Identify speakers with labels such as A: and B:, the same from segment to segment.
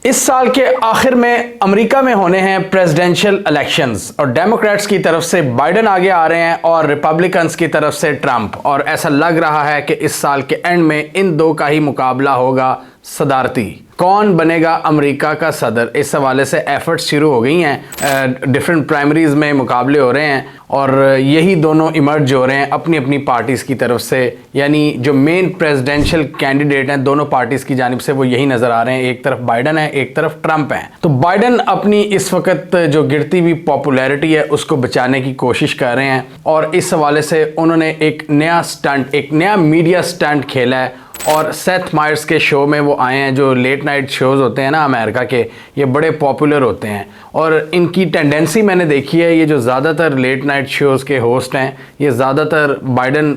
A: इस साल के आखिर में अमेरिका में होने हैं प्रेसिडेंशियल इलेक्शंस और डेमोक्रेट्स की तरफ से बाइडेन आगे आ रहे हैं और रिपब्लिकन्स की तरफ से ट्रंप। और ऐसा लग रहा है कि इस साल के एंड में इन दो का ही मुकाबला होगा सदारती। कौन बनेगा अमेरिका का सदर, इस हवाले से एफर्ट्स शुरू हो गई हैं। डिफरेंट प्राइमरीज में मुकाबले हो रहे हैं और यही दोनों इमर्ज हो रहे हैं अपनी अपनी पार्टीज़ की तरफ से। यानी जो मेन प्रेसिडेंशियल कैंडिडेट हैं दोनों पार्टीज़ की जानिब से वो यही नज़र आ रहे हैं। एक तरफ बाइडेन है, एक तरफ ट्रंप है। तो बाइडेन अपनी इस वक्त जो गिरती हुई पॉपुलैरिटी है उसको बचाने की कोशिश कर रहे हैं और इस हवाले से उन्होंने एक नया स्टंट, एक नया मीडिया स्टंट खेला है और सेथ मायर्स के शो में वो आए हैं। जो लेट नाइट शोज़ होते हैं ना अमेरिका के, ये बड़े पॉपुलर होते हैं और इनकी टेंडेंसी मैंने देखी है, ये जो ज़्यादातर लेट नाइट शोज़ के होस्ट हैं ये ज़्यादातर बाइडेन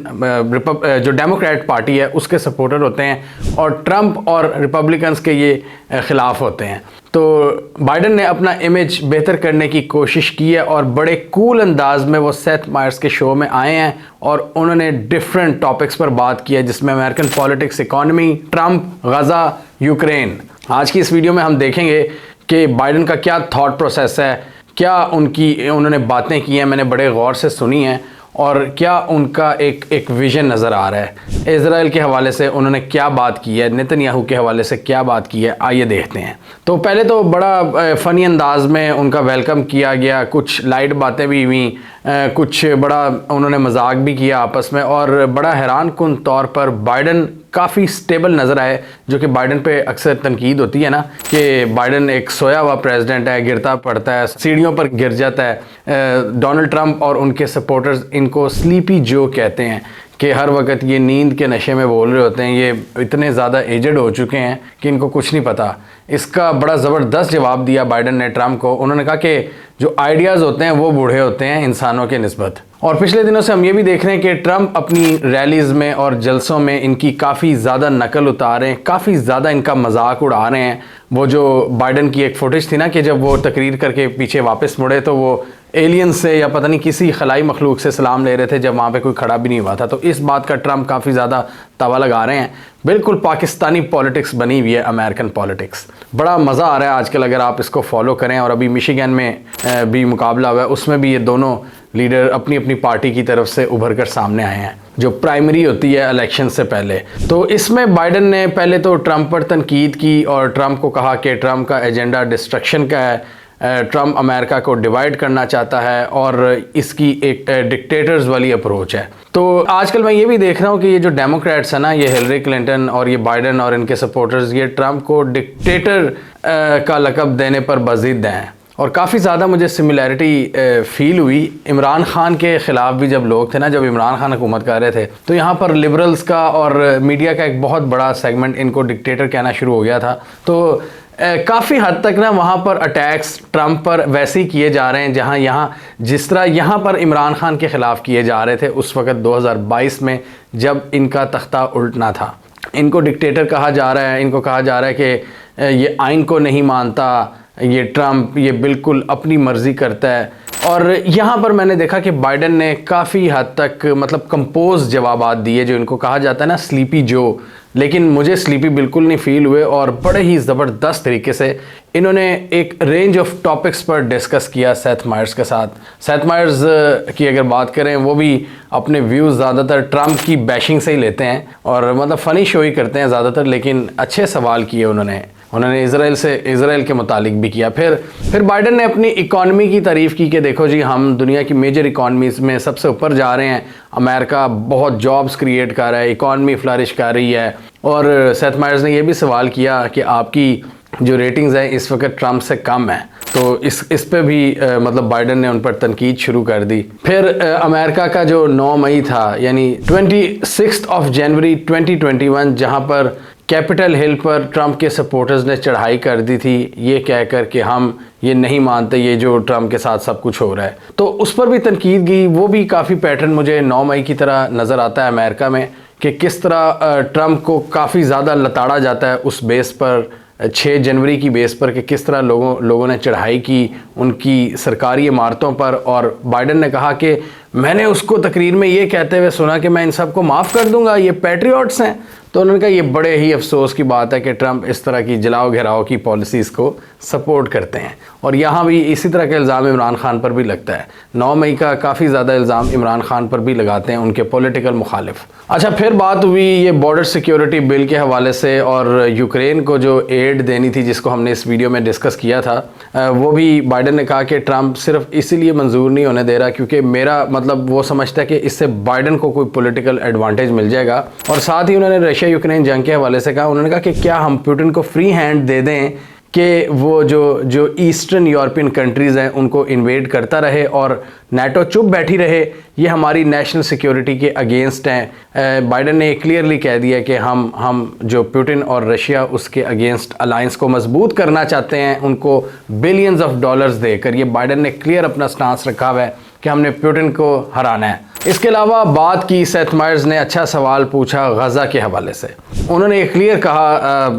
A: जो डेमोक्रेट पार्टी है उसके सपोर्टर होते हैं और ट्रंप और रिपब्लिकन्स के ये ख़िलाफ़ होते हैं। तो बाइडेन ने अपना इमेज बेहतर करने की कोशिश की है और बड़े कूल अंदाज में वो सेथ मायर्स के शो में आए हैं और उन्होंने डिफरेंट टॉपिक्स पर बात की है, जिसमें अमेरिकन पॉलिटिक्स, इकॉनमी, ट्रंप, गज़ा, यूक्रेन। आज की इस वीडियो में हम देखेंगे कि बाइडेन का क्या थॉट प्रोसेस है, क्या उन्होंने बातें की हैं, मैंने बड़े गौर से सुनी हैं और क्या उनका एक विजन नज़र आ रहा है। इज़राइल के हवाले से उन्होंने क्या बात की है, नेतन्याहू के हवाले से क्या बात की है, आइए देखते हैं। तो पहले तो बड़ा फ़नी अंदाज में उनका वेलकम किया गया, कुछ लाइट बातें भी हुई, कुछ बड़ा उन्होंने मजाक भी किया आपस में और बड़ा हैरान कुन तौर पर बाइडेन काफ़ी स्टेबल नज़र आए। जो कि बाइडेन पे अक्सर तनकीद होती है ना कि बाइडेन एक सोया हुआ प्रेसिडेंट है, गिरता पड़ता है, सीढ़ियों पर गिर जाता है। डोनाल्ड ट्रंप और उनके सपोर्टर्स इनको स्लीपी जो कहते हैं कि हर वक्त ये नींद के नशे में बोल रहे होते हैं। ये इतने ज़्यादा एजड हो चुके हैं कि इनको कुछ नहीं पता। इसका बड़ा ज़बरदस्त जवाब दिया बाइडेन ने ट्रंप को। उन्होंने कहा कि जो आइडियाज़ होते हैं वो बूढ़े होते हैं इंसानों के निस्बत। और पिछले दिनों से हम ये भी देख रहे हैं कि ट्रंप अपनी रैलीज़ में और जलसों में इनकी काफ़ी ज़्यादा नकल उतार रहे हैं, काफ़ी ज़्यादा इनका मजाक उड़ा रहे हैं। वो जो बाइडेन की एक फुटेज थी ना कि जब वो तकरीर करके पीछे वापस मुड़े तो वो एलियन से या पता नहीं किसी खलाई मखलूक से सलाम ले रहे थे जब वहाँ पे कोई खड़ा भी नहीं हुआ था। तो इस बात का ट्रंप काफ़ी ज़्यादा तवा लगा रहे हैं। बिल्कुल पाकिस्तानी पॉलिटिक्स बनी हुई है, अमेरिकन पॉलिटिक्स। बड़ा मज़ा आ रहा है आजकल अगर आप इसको फॉलो करें। और अभी मिशिगन में भी मुकाबला हुआ है, उसमें भी ये दोनों लीडर अपनी अपनी पार्टी की तरफ से उभर कर सामने आए हैं, जो प्राइमरी होती है इलेक्शन से पहले। तो इसमें बाइडेन ने पहले तो ट्रंप पर तनकीद की और ट्रंप को कहा कि ट्रंप का एजेंडा डिस्ट्रक्शन का है, ट्रंप अमेरिका को डिवाइड करना चाहता है और इसकी एक डिक्टेटर्स वाली अप्रोच है। तो आजकल मैं ये भी देख रहा हूँ कि ये जो डेमोक्रेट्स है ना, ये हिलरी क्लिंटन और ये बाइडेन और इनके सपोर्टर्स, ये ट्रंप को डिक्टेटर का लक़ब देने पर बज़िद हैं। और काफ़ी ज़्यादा मुझे सिमिलैरिटी फ़ील हुई इमरान खान के ख़िलाफ़ भी। जब लोग थे ना, जब इमरान खान हुकूमत कर रहे थे तो यहाँ पर लिबरल्स का और मीडिया का एक बहुत बड़ा सेगमेंट इनको डिक्टेटर कहना शुरू हो गया था। तो काफ़ी हद तक ना वहाँ पर अटैक्स ट्रंप पर वैसे ही किए जा रहे हैं जहाँ यहाँ जिस तरह यहाँ पर इमरान खान के ख़िलाफ़ किए जा रहे थे उस वक़्त 2022 में जब इनका तख्ता उल्टना था। इनको डिक्टेटर कहा जा रहा है, इनको कहा जा रहा है कि ये आइन को नहीं मानता, ये ट्रंप ये बिल्कुल अपनी मर्ज़ी करता है। और यहाँ पर मैंने देखा कि बाइडेन ने काफ़ी हद तक मतलब कंपोज जवाबात दिए, जो इनको कहा जाता है ना स्लीपी जो। लेकिन मुझे स्लीपी बिल्कुल नहीं फ़ील हुए और बड़े ही ज़बरदस्त तरीके से इन्होंने एक रेंज ऑफ टॉपिक्स पर डिस्कस किया सेथ मायर्स के साथ। सेथ मायर्स की अगर बात करें, वो भी अपने व्यूज़ ज़्यादातर ट्रंप की बैशिंग से ही लेते हैं और मतलब फ़नी शो ही करते हैं ज़्यादातर, लेकिन अच्छे सवाल किए उन्होंने इज़राइल के मुतालिक भी किया। फिर बाइडेन ने अपनी इकॉनमी की तारीफ़ की कि देखो जी, हम दुनिया की मेजर इकॉनमीज़ में सबसे ऊपर जा रहे हैं, अमेरिका बहुत जॉब्स क्रिएट कर रहा है, इकॉनमी फ्लरिश कर रही है। और सेथ मायर्स ने यह भी सवाल किया कि आपकी जो रेटिंग्स हैं इस वक्त ट्रंप से कम है। तो इस पे भी मतलब बाइडेन ने उन पर तनकीद शुरू कर दी। फिर अमेरिका का जो 9 मई था यानी 26 जनवरी 2021, जहाँ पर कैपिटल हिल पर ट्रंप के सपोर्टर्स ने चढ़ाई कर दी थी ये कहकर कि हम ये नहीं मानते ये जो ट्रंप के साथ सब कुछ हो रहा है। तो उस पर भी तनकीद की। वो भी काफ़ी पैटर्न मुझे 9 मई की तरह नज़र आता है अमेरिका में कि किस तरह ट्रंप को काफ़ी ज़्यादा लताड़ा जाता है उस बेस पर, 6 जनवरी की बेस पर, कि किस तरह लोगों ने चढ़ाई की उनकी सरकारी इमारतों पर। और बाइडेन ने कहा कि मैंने उसको तकरीर में ये कहते हुए सुना कि मैं इन सब को माफ़ कर दूंगा, ये पैट्रियट्स हैं। तो उन्होंने कहा ये बड़े ही अफसोस की बात है कि ट्रंप इस तरह की जलाओ घेराव की पॉलिसीज़ को सपोर्ट करते हैं। और यहाँ भी इसी तरह का इल्ज़ाम इमरान खान पर भी लगता है। 9 मई का काफ़ी ज़्यादा इल्ज़ाम इमरान खान पर भी लगाते हैं उनके पॉलिटिकल मुखालिफ। अच्छा, फिर बात हुई ये बॉर्डर सिक्योरिटी बिल के हवाले से, और यूक्रेन को जो एड देनी थी जिसको हमने इस वीडियो में डिस्कस किया था, वो भी बाइडन ने कहा कि ट्रंप सिर्फ इसीलिए मंजूर नहीं होने दे रहा क्योंकि मेरा मतलब वो समझता है कि इससे बाइडन को कोई पॉलिटिकल एडवांटेज मिल जाएगा। और साथ ही उन्होंने रशिया यूक्रेन जंग के हवाले से कहा, उन्होंने कहा कि क्या हम पुतिन को फ्री हैंड दे दें कि वो जो ईस्टर्न यूरोपियन कंट्रीज़ हैं उनको इन्वेड करता रहे और नाटो चुप बैठी रहे, ये हमारी नेशनल सिक्योरिटी के अगेंस्ट हैं। बाइडन ने क्लियरली कह दिया कि हम जो पुतिन और रशिया उसके अगेंस्ट अलायंस को मजबूत करना चाहते हैं, उनको बिलियंस ऑफ डॉलर्स देकर। ये बाइडन ने क्लियर अपना स्टांस रखा हुआ है कि हमने पुतिन को हराना है। इसके अलावा बात की, सेथ मायर्स ने अच्छा सवाल पूछा गज़ा के हवाले से। उन्होंने ये क्लियर कहा,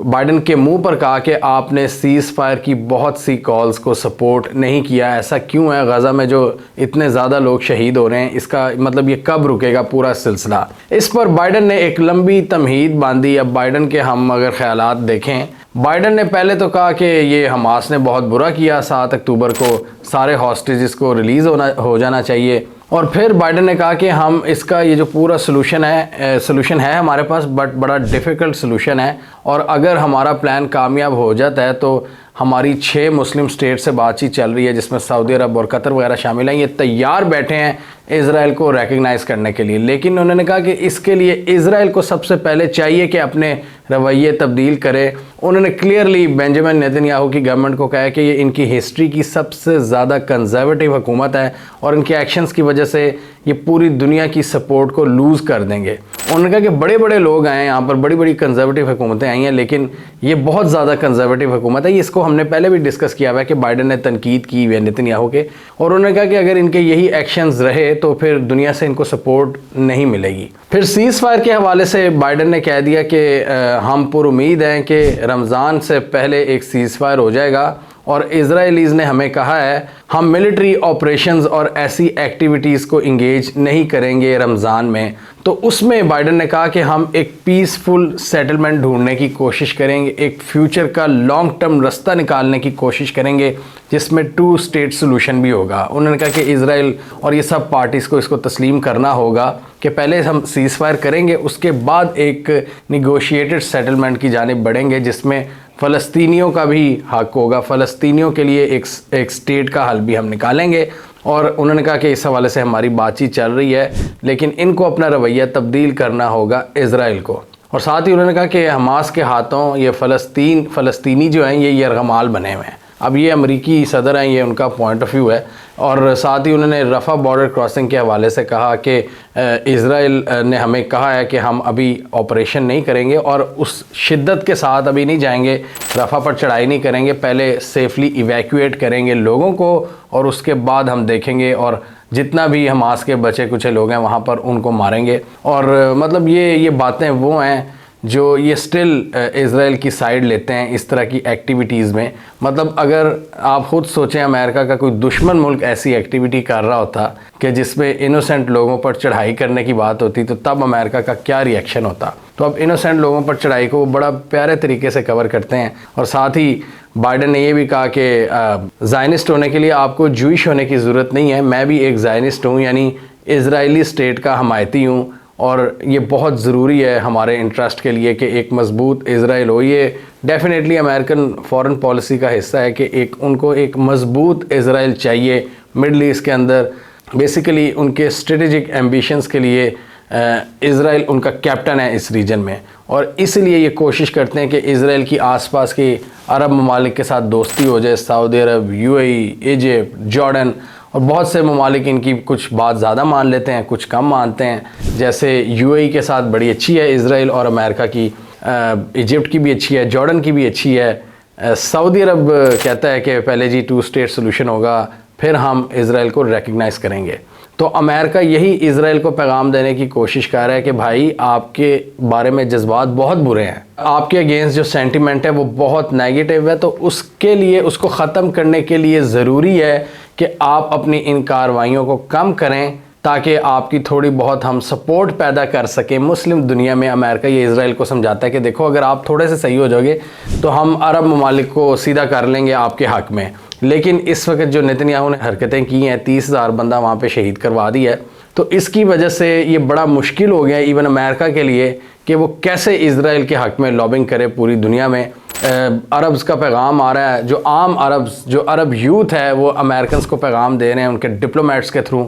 A: बाइडन के मुंह पर कहा कि आपने सीज़ फायर की बहुत सी कॉल्स को सपोर्ट नहीं किया, ऐसा क्यों है? गज़ा में जो इतने ज़्यादा लोग शहीद हो रहे हैं, इसका मतलब ये कब रुकेगा पूरा सिलसिला? इस पर बाइडन ने एक लंबी तमहीद बांधी। अब बाइडन के हम अगर ख्यालात देखें, बाइडन ने पहले तो कहा कि ये हमास ने बहुत बुरा किया, 7 अक्टूबर को सारे हॉस्टेजेस को रिलीज़ हो जाना चाहिए। और फिर बाइडन ने कहा कि हम इसका ये जो पूरा सलूशन है हमारे पास, बट बड़ा डिफ़िकल्ट सलूशन है, और अगर हमारा प्लान कामयाब हो जाता है तो हमारी 6 मुस्लिम स्टेट से बातचीत चल रही है जिसमें सऊदी अरब और कतर वगैरह शामिल हैं, ये तैयार बैठे हैं इज़राइल को रेकग्नाइज़ करने के लिए। लेकिन उन्होंने कहा कि इसके लिए इज़राइल को सबसे पहले चाहिए कि अपने रवैये तब्दील करे। उन्होंने क्लियरली बेंजामिन नेतन्याहू की गवर्नमेंट को कहा है कि ये इनकी हिस्ट्री की सबसे ज़्यादा कंजर्वेटिव हुकूमत है और इनके एक्शंस की वजह से ये पूरी दुनिया की सपोर्ट को लूज़ कर देंगे। उन्होंने कहा कि बड़े बड़े लोग आए हैं यहाँ पर, बड़ी बड़ी कंजर्वेटिव हुकूमतें आई हैं, लेकिन ये बहुत ज़्यादा कंजर्वेटिव हुकूमत है। इसको हमने पहले भी डिस्कस किया हुआ है कि बाइडन ने तनकीद की हुई है नेतन्याहू के, और उन्होंने कहा कि अगर इनके यही एक्शंस रहे तो फिर दुनिया से इनको सपोर्ट नहीं मिलेगी। फिर सीज़ फायर के हवाले से बाइडन ने कह दिया कि हम पुरुमीद हैं कि रमज़ान से पहले एक सीज़ फायर हो जाएगा, और इजराइलीज़ ने हमें कहा है हम मिलिट्री ऑपरेशंस और ऐसी एक्टिविटीज़ को इंगेज नहीं करेंगे रमज़ान में। तो उसमें बाइडन ने कहा कि हम एक पीसफुल सेटलमेंट ढूंढने की कोशिश करेंगे, एक फ्यूचर का लॉन्ग टर्म रास्ता निकालने की कोशिश करेंगे जिसमें 2 स्टेट सोल्यूशन भी होगा। उन्होंने कहा कि इजराइल और ये सब पार्टीज़ को इसको तस्लीम करना होगा कि पहले हम सीज़ फायर करेंगे, उसके बाद एक निगोशिएटेड सेटलमेंट की जानिब बढ़ेंगे जिसमें फ़लस्तीनियों का भी हक होगा, फ़लस्तीनियों के लिए एक स्टेट का हल भी हम निकालेंगे। और उन्होंने कहा कि इस हवाले से हमारी बातचीत चल रही है, लेकिन इनको अपना रवैया तब्दील करना होगा इज़राइल को। और साथ ही उन्होंने कहा कि हमास के हाथों ये फ़लस्तीनी जो हैं ये यरगमाल बने हुए हैं। अब ये अमरीकी सदर हैं, ये उनका पॉइंट ऑफ व्यू है। और साथ ही उन्होंने रफ़ा बॉर्डर क्रॉसिंग के हवाले से कहा कि इज़राइल ने हमें कहा है कि हम अभी ऑपरेशन नहीं करेंगे और उस शिद्दत के साथ अभी नहीं जाएंगे, रफ़ा पर चढ़ाई नहीं करेंगे, पहले सेफली इवैक्यूएट करेंगे लोगों को और उसके बाद हम देखेंगे, और जितना भी हमास के बचे कुछ लोग हैं वहाँ पर उनको मारेंगे। और मतलब ये बातें वो हैं जो ये स्टिल इज़राइल की साइड लेते हैं इस तरह की एक्टिविटीज़ में। मतलब अगर आप ख़ुद सोचें, अमेरिका का कोई दुश्मन मुल्क ऐसी एक्टिविटी कर रहा होता कि जिसमें इनोसेंट लोगों पर चढ़ाई करने की बात होती, तो तब अमेरिका का क्या रिएक्शन होता। तो अब इनोसेंट लोगों पर चढ़ाई को बड़ा प्यारे तरीके से कवर करते हैं। और साथ ही बाइडन ने ये भी कहा कि ज़ायनिस्ट होने के लिए आपको जूइश होने की ज़रूरत नहीं है, मैं भी एक ज़ायनिस्ट हूँ, यानी इज़राइली स्टेट का हमायती हूँ, और ये बहुत ज़रूरी है हमारे इंटरेस्ट के लिए कि एक मज़बूत इज़राइल हो। ये डेफिनेटली अमेरिकन फॉरेन पॉलिसी का हिस्सा है कि उनको एक मज़बूत इज़राइल चाहिए मिडल ईस्ट के अंदर। बेसिकली उनके स्ट्रेटेजिक एम्बिशंस के लिए इज़राइल उनका कैप्टन है इस रीजन में, और इसलिए ये कोशिश करते हैं कि इज़राइल की आसपास के अरब ममालिक के साथ दोस्ती हो जाए, सऊदी अरब, यूएई, इजिप्ट, जॉर्डन, और बहुत से ममालिक इनकी कुछ बात ज़्यादा मान लेते हैं, कुछ कम मानते हैं। जैसे यूएई के साथ बड़ी अच्छी है इज़राइल और अमेरिका की, इजिप्ट की भी अच्छी है, जॉर्डन की भी अच्छी है। सऊदी अरब कहता है कि पहले जी 2 स्टेट सोल्यूशन होगा, फिर हम इज़राइल को रिकग्नाइज़ करेंगे। तो अमेरिका यही इज़राइल को पैगाम देने की कोशिश कर रहा है कि भाई आपके बारे में जज्बात बहुत बुरे हैं, आपके अगेंस्ट जो सेंटिमेंट है वो बहुत नेगेटिव है, तो उसके लिए उसको ख़त्म करने के लिए ज़रूरी है कि आप अपनी इन कार्रवाइयों को कम करें ताकि आपकी थोड़ी बहुत हम सपोर्ट पैदा कर सकें मुस्लिम दुनिया में। अमेरिका ये इज़राइल को समझाता है कि देखो अगर आप थोड़े से सही हो जाओगे तो हम अरब ममालिक को सीधा कर लेंगे आपके हक़ में। लेकिन इस वक्त जो नेतन्याहू ने हरकतें की हैं, 30,000 बंदा वहाँ पे शहीद करवा दिया है, तो इसकी वजह से ये बड़ा मुश्किल हो गया इवन अमेरिका के लिए कि वो कैसे इज़राइल के हक़ में लॉबिंग करे पूरी दुनिया में। अरब्स का पैगाम आ रहा है, जो आम अरब्स, जो अरब यूथ है वो अमेरिकन को पैगाम दे रहे हैं उनके डिप्लोमेट्स के थ्रू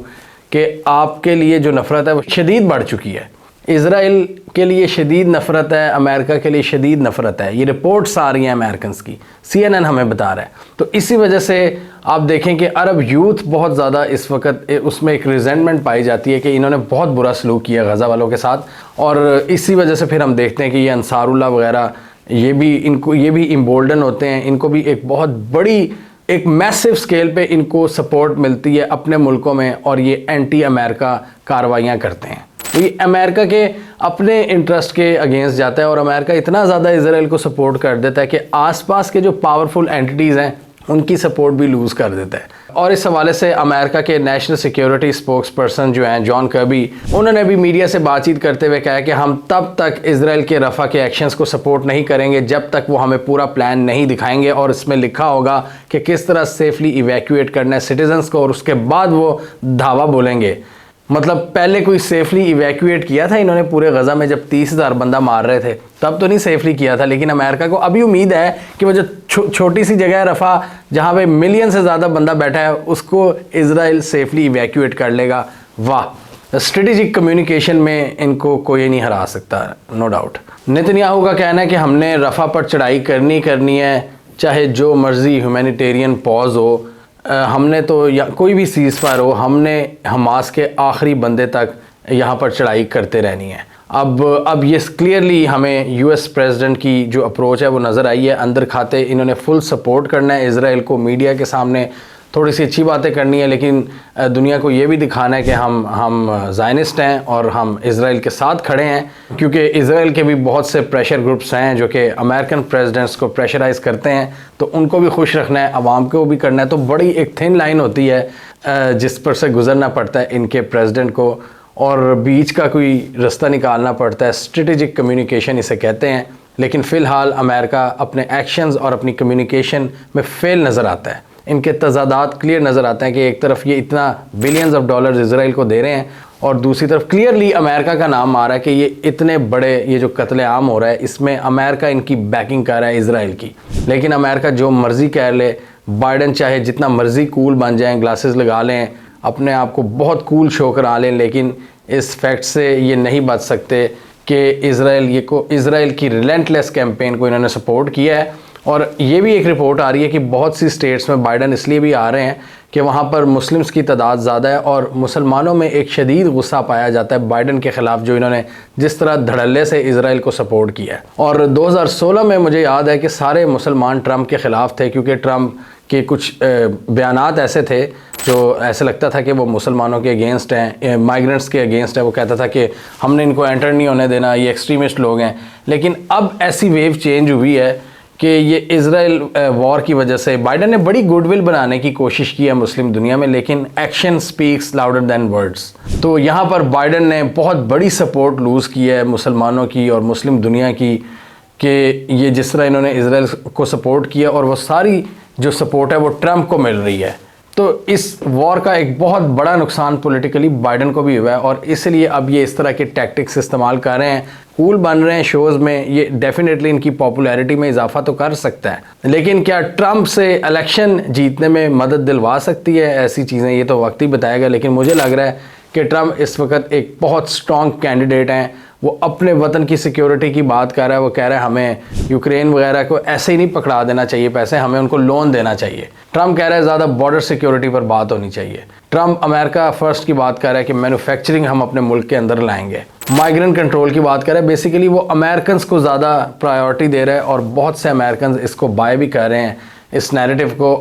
A: कि आपके लिए जो नफ़रत है वो शदीद बढ़ चुकी है। इज़राइल के लिए शदीद नफ़रत है, अमेरिका के लिए शदीद नफ़रत है। ये रिपोर्ट्स आ रही हैं अमेरिकन की, CNN हमें बता रहा है। तो इसी वजह से आप देखें कि अरब यूथ बहुत ज़्यादा इस वक्त उसमें एक रिजेंटमेंट पाई जाती है कि इन्होंने बहुत बुरा सलूक किया गज़ा वालों के साथ, और इसी वजह से फिर हम देखते हैं कि ये अंसारुल्लाह वगैरह ये भी इम्बोल्डन होते हैं। इनको भी एक बहुत बड़ी, एक मैसिव स्केल पे इनको सपोर्ट मिलती है अपने मुल्कों में, और ये एंटी अमेरिका कार्रवाइयाँ करते हैं। ये अमेरिका के अपने इंटरेस्ट के अगेंस्ट जाता है, और अमेरिका इतना ज़्यादा इज़राइल को सपोर्ट कर देता है कि आसपास के जो पावरफुल एंटिटीज़ हैं उनकी सपोर्ट भी लूज़ कर देता है। और इस हवाले से अमेरिका के नेशनल सिक्योरिटी स्पोक्स पर्सन जो हैं जॉन कर्बी, उन्होंने भी मीडिया से बातचीत करते हुए कहा कि हम तब तक इज़राइल के रफ़ा के एक्शंस को सपोर्ट नहीं करेंगे जब तक वो हमें पूरा प्लान नहीं दिखाएंगे और इसमें लिखा होगा कि किस तरह सेफली इवैक्यूएट करना है सिटीजन्स को, और उसके बाद वो धावा बोलेंगे। मतलब पहले कोई सेफली इवैक्यूएट किया था इन्होंने पूरे गज़ा में जब 30,000 बंदा मार रहे थे, तब तो नहीं सेफली किया था। लेकिन अमेरिका को अभी उम्मीद है कि वो जो छोटी सी जगह है रफ़ा, जहाँ पे मिलियन से ज़्यादा बंदा बैठा है, उसको इज़राइल सेफली इवैक्यूएट कर लेगा। वाह, स्ट्रेटेजिक कम्युनिकेशन में इनको कोई नहीं हरा सकता, नो डाउट। नेतन्याहू का कहना है कि हमने रफ़ा पर चढ़ाई करनी है, चाहे जो मर्ज़ी ह्यूमैनिटेरियन पॉज हो, हमने तो या कोई भी सीज़ फायर हो, हमने हमास के आखिरी बंदे तक यहाँ पर चढ़ाई करते रहनी है। अब ये क्लियरली हमें US प्रेसिडेंट की जो अप्रोच है वो नज़र आई है। अंदर खाते इन्होंने फुल सपोर्ट करना है इज़राइल को, मीडिया के सामने थोड़ी सी अच्छी बातें करनी है, लेकिन दुनिया को ये भी दिखाना है कि हम ज़ायनिस्ट हैं और हम इज़राइल के साथ खड़े हैं, क्योंकि इज़राइल के भी बहुत से प्रेशर ग्रुप्स हैं जो कि अमेरिकन प्रेसिडेंट्स को प्रेशराइज़ करते हैं, तो उनको भी खुश रखना है, अवाम को भी करना है। तो बड़ी एक थिन लाइन होती है जिस पर से गुजरना पड़ता है इनके प्रेसिडेंट को, और बीच का कोई रास्ता निकालना पड़ता है। स्ट्रेटेजिक कम्युनिकेशन इसे कहते हैं। लेकिन फ़िलहाल अमेरिका अपने एक्शंस और अपनी कम्युनिकेशन में फेल नज़र आता है। इनके तज़ादात क्लियर नज़र आते हैं कि एक तरफ ये इतना बिलियंस ऑफ डॉलर्स इज़राइल को दे रहे हैं, और दूसरी तरफ क्लियरली अमेरिका का नाम आ रहा है कि ये इतने बड़े ये जो कत्लेआम हो रहा है इसमें अमेरिका इनकी बैकिंग कर रहा है इज़राइल की। लेकिन अमेरिका जो मर्ज़ी कह ले, बाइडन चाहे जितना मर्ज़ी कूल बन जाएँ, ग्लासेस लगा लें, अपने आप को बहुत कूल शो करा लें, लेकिन इस फैक्ट से ये नहीं बच सकते कि इज़राइल की रिलेंटलेस कैंपेन को इन्होंने सपोर्ट किया है। और ये भी एक रिपोर्ट आ रही है कि बहुत सी स्टेट्स में बाइडन इसलिए भी आ रहे हैं कि वहाँ पर मुस्लिम्स की तादाद ज़्यादा है, और मुसलमानों में एक शदीद गुस्सा पाया जाता है बाइडन के ख़िलाफ़, जो इन्होंने जिस तरह धड़ल्ले से इज़राइल को सपोर्ट किया है। और 2016 में मुझे याद है कि सारे मुसलमान ट्रंप के ख़िलाफ़ थे, क्योंकि ट्रंप के कुछ बयानात ऐसे थे जो ऐसे लगता था कि वो मुसलमानों के अगेंस्ट हैं, माइग्रेंट्स के अगेंस्ट है। वो कहता था कि हमने इनको एंटर नहीं होने देना, ये एक्सट्रीमिस्ट लोग हैं। लेकिन अब ऐसी वेव चेंज हुई है कि ये इज़राइल वॉर की वजह से बाइडन ने बड़ी गुडविल बनाने की कोशिश की है मुस्लिम दुनिया में, लेकिन action speaks louder than words. तो यहाँ पर बाइडन ने बहुत बड़ी सपोर्ट लूज़ की है मुसलमानों की और मुस्लिम दुनिया की, कि ये जिस तरह इन्होंने इज़राइल को सपोर्ट किया, और वो सारी जो सपोर्ट है वो ट्रंप को मिल रही है। तो इस वॉर का एक बहुत बड़ा नुकसान पॉलिटिकली बाइडन को भी हुआ है, और इसलिए अब ये इस तरह के टैक्टिक्स इस्तेमाल कर रहे हैं, कूल बन रहे हैं शोज़ में। ये डेफिनेटली इनकी पॉपुलैरिटी में इजाफा तो कर सकता है, लेकिन क्या ट्रंप से इलेक्शन जीतने में मदद दिलवा सकती है ऐसी चीज़ें, ये तो वक्त ही बताएगा। लेकिन मुझे लग रहा है कि ट्रंप इस वक्त एक बहुत स्ट्रॉन्ग कैंडिडेट हैं। वो अपने वतन की सिक्योरिटी की बात कर रहा है। वो कह रहा है हमें यूक्रेन वगैरह को ऐसे ही नहीं पकड़ा देना चाहिए पैसे, हमें उनको लोन देना चाहिए। ट्रंप कह रहा है ज़्यादा बॉर्डर सिक्योरिटी पर बात होनी चाहिए। ट्रंप अमेरिका फर्स्ट की बात कर रहा है कि मैन्युफैक्चरिंग हम अपने मुल्क के अंदर लाएंगे। माइग्रेंट कंट्रोल की बात कर रहा है। बेसिकली वो अमेरिकन को ज़्यादा प्रायोरिटी दे रहा है, और बहुत से अमेरिकन इसको बाय भी कर रहे हैं इस नैरेटिव को।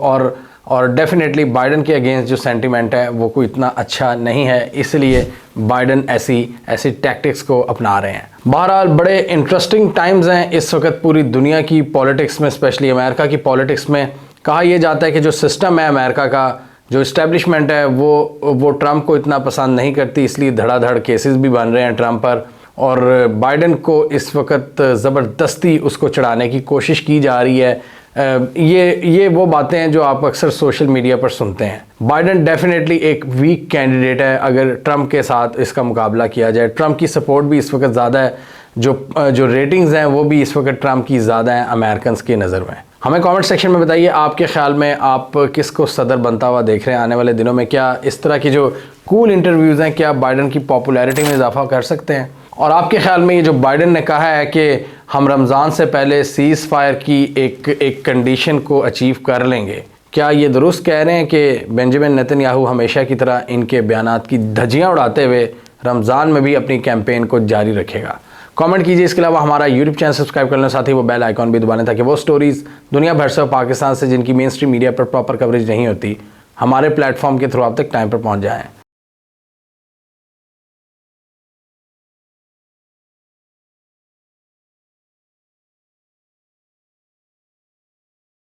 A: और डेफिनेटली बाइडन के अगेंस्ट जो सेंटिमेंट है वो कोई इतना अच्छा नहीं है, इसलिए बाइडन ऐसी टैक्टिक्स को अपना रहे हैं। बहरहाल बड़े इंटरेस्टिंग टाइम्स हैं इस वक्त पूरी दुनिया की पॉलिटिक्स में, स्पेशली अमेरिका की पॉलिटिक्स में। कहा यह जाता है कि जो सिस्टम है अमेरिका का, जो इस्टेब्लिशमेंट है वो ट्रंप को इतना पसंद नहीं करती, इसलिए धड़ाधड़ केसेस भी बन रहे हैं ट्रंप पर, और बाइडन को इस वक्त ज़बरदस्ती उसको चढ़ाने की कोशिश की जा रही है। ये वो बातें हैं जो आप अक्सर सोशल मीडिया पर सुनते हैं। बाइडन डेफिनेटली एक वीक कैंडिडेट है अगर ट्रंप के साथ इसका मुकाबला किया जाए। ट्रंप की सपोर्ट भी इस वक्त ज़्यादा है, जो रेटिंग्स हैं वो भी इस वक्त ट्रंप की ज़्यादा हैं अमेरिकन्स की नज़र में। हमें कमेंट सेक्शन में बताइए आपके ख्याल में आप किसको सदर बनता हुआ देख रहे हैं आने वाले दिनों में। क्या इस तरह की जो कूल इंटरव्यूज़ हैं क्या बाइडन की पॉपुलैरिटी में इजाफा कर सकते हैं? और आपके ख्याल में ये जो बाइडन ने कहा है कि हम रमज़ान से पहले सीज़ फायर की एक कंडीशन को अचीव कर लेंगे, क्या ये दुरुस्त कह रहे हैं कि बेंजामिन नेतन्याहू हमेशा की तरह इनके बयानात की धज्जियाँ उड़ाते हुए रमज़ान में भी अपनी कैंपेन को जारी रखेगा? कमेंट कीजिए। इसके अलावा हमारा यूट्यूब चैनल सब्सक्राइब कर लें, साथ ही वो बेल आइकॉन भी दबाने ताकि वो स्टोरीज़ दुनिया भर से पाकिस्तान से जिनकी मेन स्ट्रीम मीडिया पर प्रॉपर कवरेज नहीं होती हमारे प्लेटफॉर्म के थ्रू आप तक टाइम पर पहुँच जाएँ।